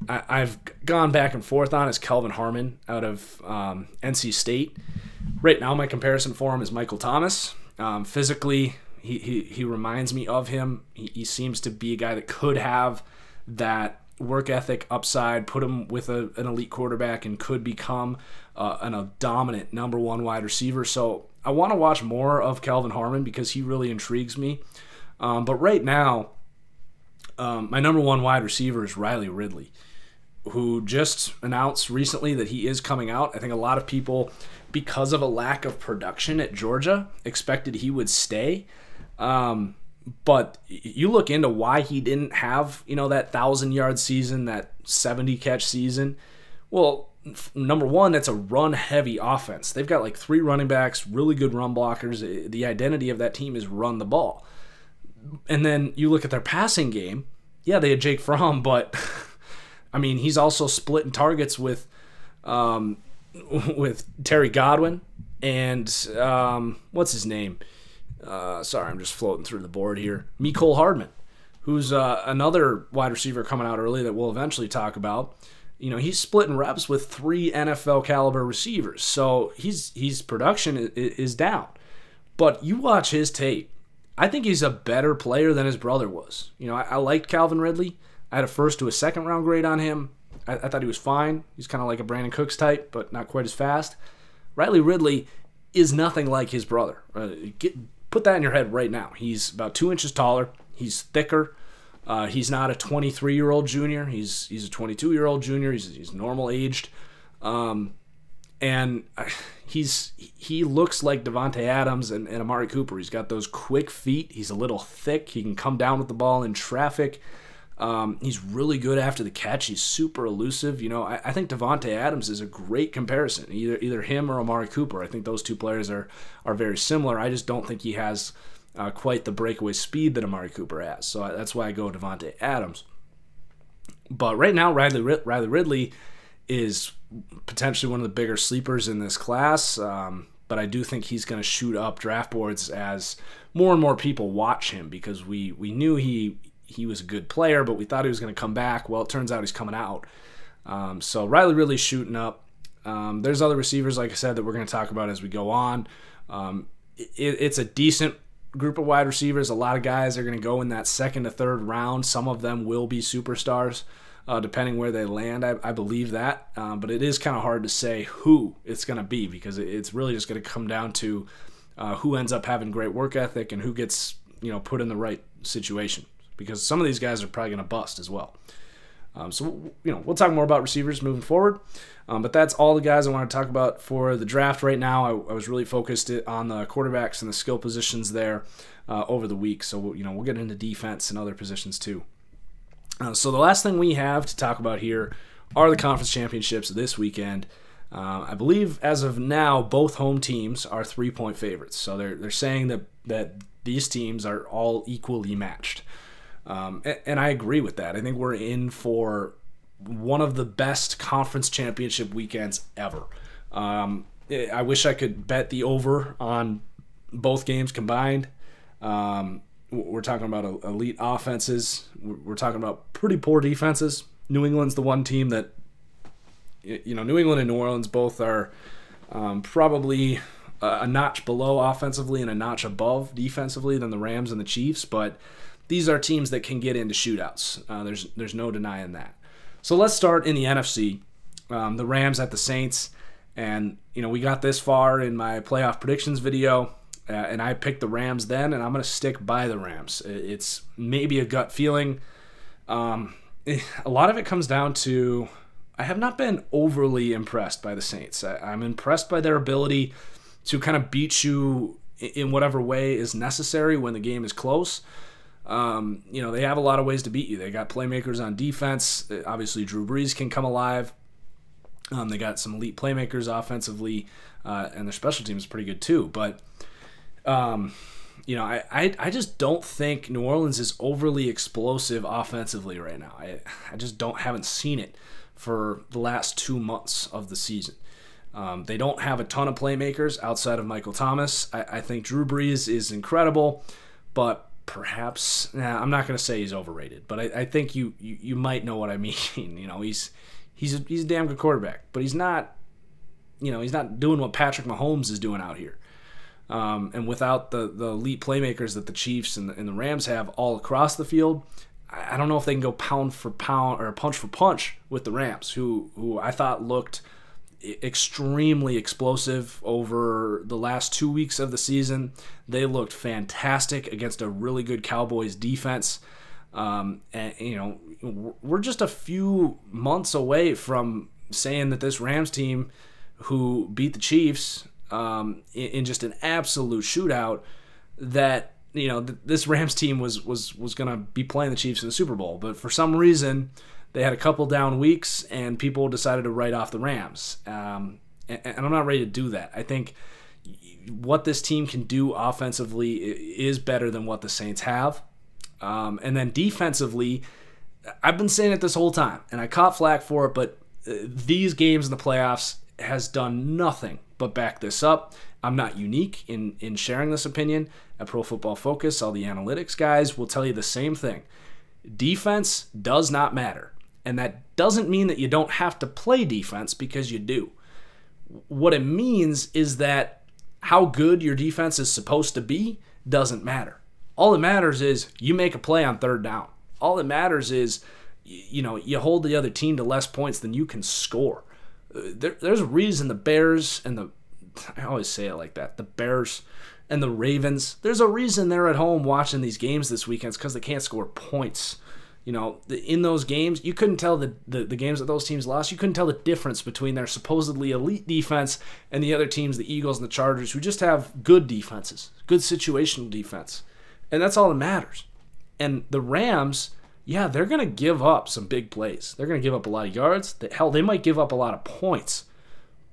I've gone back and forth on is Kelvin Harmon out of NC State. Right now, my comparison for him is Michael Thomas. Physically, he reminds me of him. He seems to be a guy that could have that work ethic upside, put him with an elite quarterback, and could become a dominant number one wide receiver. So I want to watch more of Kelvin Harmon because he really intrigues me. But right now, my number one wide receiver is Riley Ridley, who just announced recently that he is coming out. I think a lot of people, because of a lack of production at Georgia, expected he would stay. But you look into why he didn't have, that 1,000-yard season, that 70-catch season. Well, number one, that's a run-heavy offense. They've got like 3 running backs, really good run blockers. The identity of that team is run the ball. And then you look at their passing game. Yeah, they had Jake Fromm, but he's also splitting targets with Terry Godwin, and what's his name? Sorry, I'm just floating through the board here. Mecole Hardman, who's another wide receiver coming out early that we'll eventually talk about. You know, he's splitting reps with 3 NFL caliber receivers, so his production is down. But you watch his tape, I think he's a better player than his brother was. You know, I liked Calvin Ridley. I had a first to a second round grade on him. I thought he was fine. He's kind of like a Brandon Cooks type, but not quite as fast. Riley Ridley is nothing like his brother. Put that in your head right now. He's about 2 inches taller. He's thicker. He's not a 23-year-old junior. He's a 22-year-old junior. He's normal aged, and he looks like Davante Adams and Amari Cooper. He's got those quick feet. He's a little thick. He can come down with the ball in traffic. He's really good after the catch. He's super elusive. You know, I think Davante Adams is a great comparison. Either him or Amari Cooper. I think those two players are very similar. I just don't think he has quite the breakaway speed that Amari Cooper has. So that's why I go Davante Adams. But right now, Riley Ridley is potentially one of the bigger sleepers in this class. But I do think he's going to shoot up draft boards as more and more people watch him, because we knew he was a good player, but we thought he was going to come back. Well, it turns out he's coming out. So Riley Ridley's shooting up. There's other receivers, like I said, that we're going to talk about as we go on. It's a decent group of wide receivers. A lot of guys are going to go in that second to third round. Some of them will be superstars, depending where they land. I believe that. But it is kind of hard to say who it's going to be, because it's really just going to come down to who ends up having great work ethic and who gets, you know, put in the right situation, because some of these guys are probably going to bust as well. So, you know, we'll talk more about receivers moving forward. But that's all the guys I want to talk about for the draft right now. I was really focused on the quarterbacks and the skill positions there over the week. So, you know, we'll get into defense and other positions too. So the last thing we have to talk about here are the conference championships this weekend. I believe as of now, both home teams are 3-point favorites. So they're saying that these teams are all equally matched. And I agree with that. I think we're in for one of the best conference championship weekends ever. I wish I could bet the over on both games combined. We're talking about elite offenses. We're talking about pretty poor defenses. New England's the one team that, you know, New England and New Orleans both are probably a notch below offensively and a notch above defensively than the Rams and the Chiefs, but these are teams that can get into shootouts. There's no denying that. So let's start in the NFC. The Rams at the Saints. And, you know, we got this far in my playoff predictions video, and I picked the Rams then, and I'm going to stick by the Rams. It's maybe a gut feeling. A lot of it comes down to I have not been overly impressed by the Saints. I'm impressed by their ability to kind of beat you in whatever way is necessary when the game is close. You know, they have a lot of ways to beat you. They got playmakers on defense. Obviously, Drew Brees can come alive. They got some elite playmakers offensively, and their special team is pretty good too. But, you know, I just don't think New Orleans is overly explosive offensively right now. I just haven't seen it for the last 2 months of the season. They don't have a ton of playmakers outside of Michael Thomas. I think Drew Brees is incredible, but perhaps, I'm not going to say he's overrated, but I think you might know what I mean. You know, he's a damn good quarterback, but he's not, you know, he's not doing what Patrick Mahomes is doing out here. And without the elite playmakers that the Chiefs and the Rams have all across the field, I don't know if they can go pound for pound or punch for punch with the Rams, who I thought looked extremely explosive over the last 2 weeks of the season. They looked fantastic against a really good Cowboys defense. And, you know, we're just a few months away from saying that this Rams team, who beat the Chiefs in just an absolute shootout, that, you know, this Rams team was going to be playing the Chiefs in the Super Bowl. But for some reason, they had a couple down weeks, and people decided to write off the Rams. And I'm not ready to do that. I think what this team can do offensively is better than what the Saints have. And then defensively, I've been saying it this whole time, and I caught flack for it, but these games in the playoffs has done nothing but back this up. I'm not unique in sharing this opinion. At Pro Football Focus, all the analytics guys will tell you the same thing. Defense does not matter. And that doesn't mean that you don't have to play defense, because you do. What it means is that how good your defense is supposed to be doesn't matter. All that matters is you make a play on third down. All that matters is you hold the other team to less points than you can score. There's a reason the Bears and I always say it like that, the Bears and the Ravens, there's a reason they're at home watching these games this weekend. It's because they can't score points. In those games, you couldn't tell the games that those teams lost. You couldn't tell the difference between their supposedly elite defense and the other teams, the Eagles and the Chargers, who just have good defenses, good situational defense. And that's all that matters. And the Rams, yeah, they're going to give up some big plays. They're going to give up a lot of yards. Hell, they might give up a lot of points.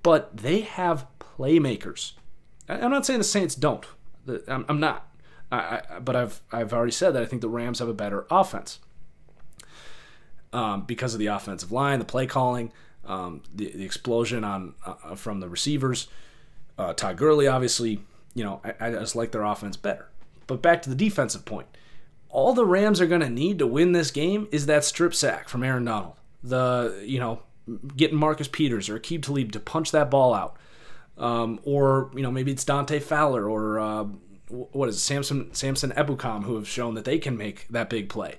But they have playmakers. I'm not saying the Saints don't. I'm not. But I've already said that I think the Rams have a better offense. Because of the offensive line, the play calling, the explosion from the receivers. Todd Gurley, obviously, I just like their offense better. But back to the defensive point. All the Rams are going to need to win this game is that strip sack from Aaron Donald. Getting Marcus Peters or Aqib Talib to punch that ball out. Or maybe it's Dante Fowler or what is it, Samson Ebukam, who have shown that they can make that big play.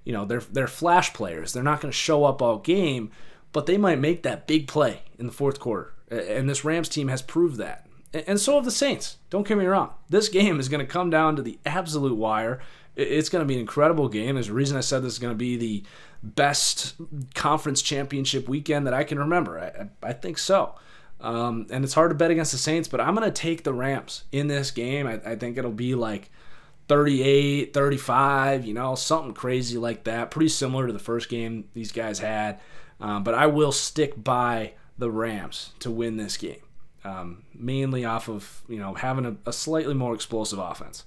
They're flash players. They're not going to show up all game, but they might make that big play in the fourth quarter. And this Rams team has proved that. And so have the Saints. Don't get me wrong. This game is going to come down to the absolute wire. It's going to be an incredible game. There's a reason I said this is going to be the best conference championship weekend that I can remember. I think so. And it's hard to bet against the Saints, but I'm going to take the Rams in this game. I think it'll be like 38, 35, something crazy like that. Pretty similar to the first game these guys had. But I will stick by the Rams to win this game. Mainly off of, having a slightly more explosive offense.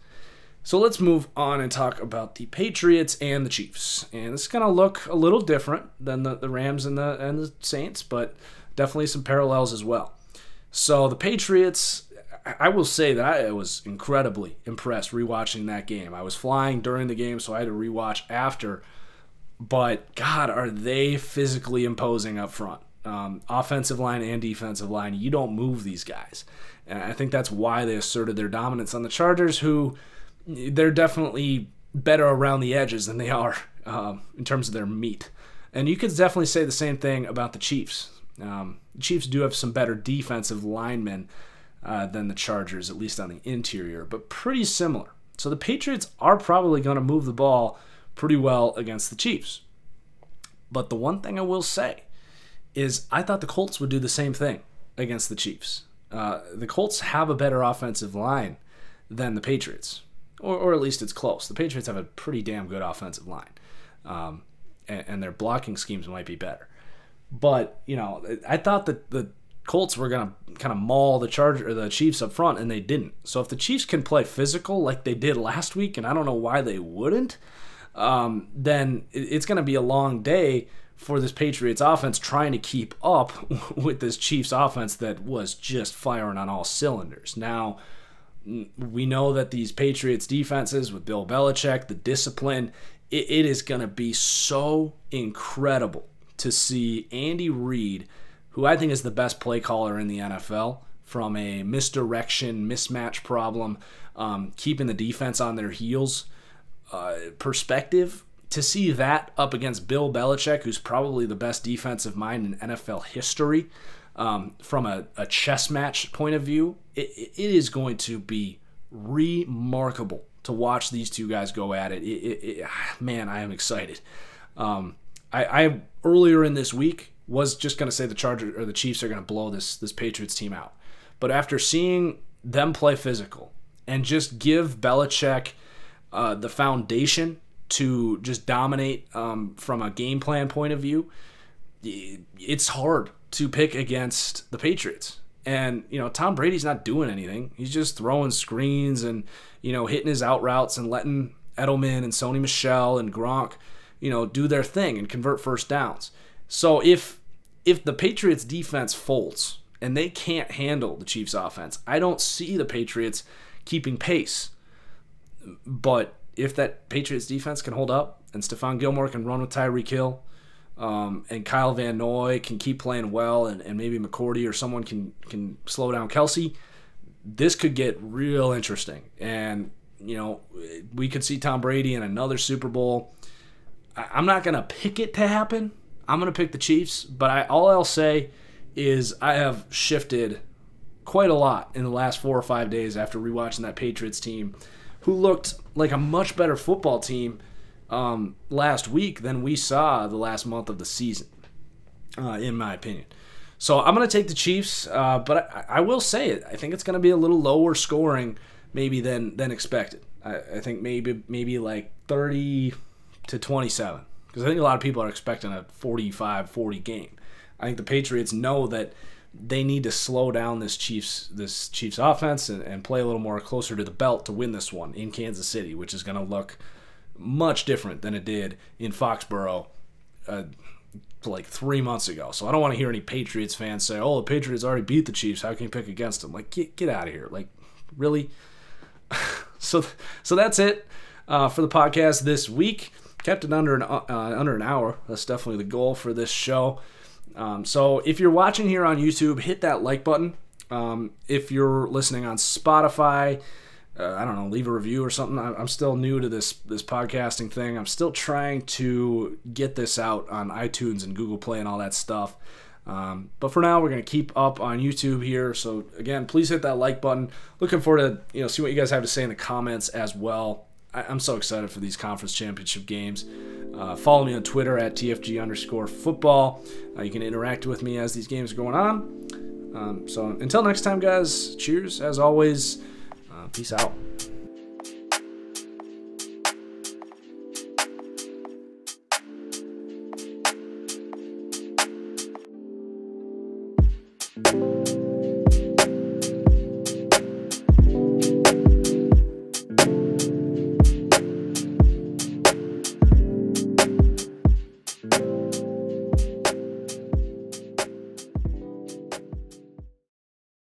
So let's move on and talk about the Patriots and the Chiefs. And it's going to look a little different than the Rams and the Saints, but definitely some parallels as well. So the Patriots, I will say that I was incredibly impressed rewatching that game. I was flying during the game, so I had to rewatch after. But, God, are they physically imposing up front. Offensive line and defensive line, you don't move these guys. And I think that's why they asserted their dominance on the Chargers, who they're definitely better around the edges than they are in terms of their meat. And you could definitely say the same thing about the Chiefs. The Chiefs do have some better defensive linemen than the Chargers, at least on the interior, but pretty similar. So the Patriots are probably going to move the ball pretty well against the Chiefs. But the one thing I will say is I thought the Colts would do the same thing against the Chiefs. The Colts have a better offensive line than the Patriots, or at least it's close. The Patriots have a pretty damn good offensive line, and their blocking schemes might be better. But, I thought that the Colts were going to kind of maul the Chiefs up front, and they didn't. So if the Chiefs can play physical like they did last week, and I don't know why they wouldn't, then it's going to be a long day for this Patriots offense trying to keep up with this Chiefs offense that was just firing on all cylinders. Now, we know that these Patriots defenses with Bill Belichick, the discipline, it is going to be so incredible to see Andy Reid, who I think is the best play caller in the NFL, from a misdirection, mismatch problem, keeping the defense on their heels perspective. To see that up against Bill Belichick, who's probably the best defensive mind in NFL history, from a chess match point of view, it is going to be remarkable to watch these two guys go at it. Man, I am excited. I earlier in this week was just going to say the Chargers or the Chiefs are going to blow this Patriots team out. But after seeing them play physical and just give Belichick the foundation to just dominate from a game plan point of view, it's hard to pick against the Patriots. And, Tom Brady's not doing anything. He's just throwing screens and, hitting his out routes and letting Edelman and Sony Michel and Gronk, do their thing and convert first downs. So if the Patriots defense folds and they can't handle the Chiefs' offense. I don't see the Patriots keeping pace. But if that Patriots defense can hold up and Stephon Gilmore can run with Tyreek Hill, and Kyle Van Noy can keep playing well, and maybe McCourty or someone can slow down Kelsey, this could get real interesting. And, we could see Tom Brady in another Super Bowl. I'm not going to pick it to happen. I'm going to pick the Chiefs, but all I'll say is I have shifted quite a lot in the last 4 or 5 days after rewatching that Patriots team, who looked like a much better football team last week than we saw the last month of the season, in my opinion. So I'm going to take the Chiefs, but I will say it. I think it's going to be a little lower scoring maybe than expected. I think maybe like 30 to 27, because I think a lot of people are expecting a 45-40 game. I think the Patriots know that they need to slow down this Chiefs offense and play a little more closer to the belt to win this one in Kansas City, which is going to look much different than it did in Foxborough like 3 months ago. So I don't want to hear any Patriots fans say, "Oh, the Patriots already beat the Chiefs. How can you pick against them?" Like, get out of here. Like, really? So that's it for the podcast this week. Kept it under an hour. That's definitely the goal for this show. So if you're watching here on YouTube, hit that like button. If you're listening on Spotify, I don't know, leave a review or something. I'm still new to this podcasting thing. I'm still trying to get this out on iTunes and Google Play and all that stuff. But for now, we're going to keep up on YouTube here. So again, please hit that like button. Looking forward to see what you guys have to say in the comments as well. I'm so excited for these conference championship games. Follow me on Twitter at TFG_football. You can interact with me as these games are going on. So until next time, guys, cheers. As always, peace out.